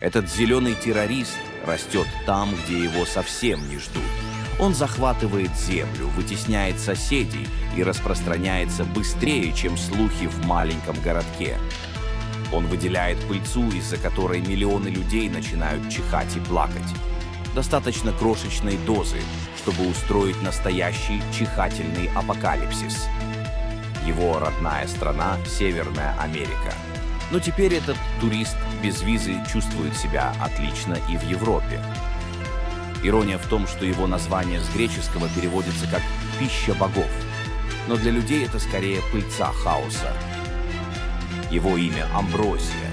Этот зеленый террорист растет там, где его совсем не ждут. Он захватывает землю, вытесняет соседей и распространяется быстрее, чем слухи в маленьком городке. Он выделяет пыльцу, из-за которой миллионы людей начинают чихать и плакать. Достаточно крошечной дозы, чтобы устроить настоящий чихательный апокалипсис. Его родная страна – Северная Америка. Но теперь этот турист без визы чувствует себя отлично и в Европе. Ирония в том, что его название с греческого переводится как «пища богов». Но для людей это скорее пыльца хаоса. Его имя Амброзия,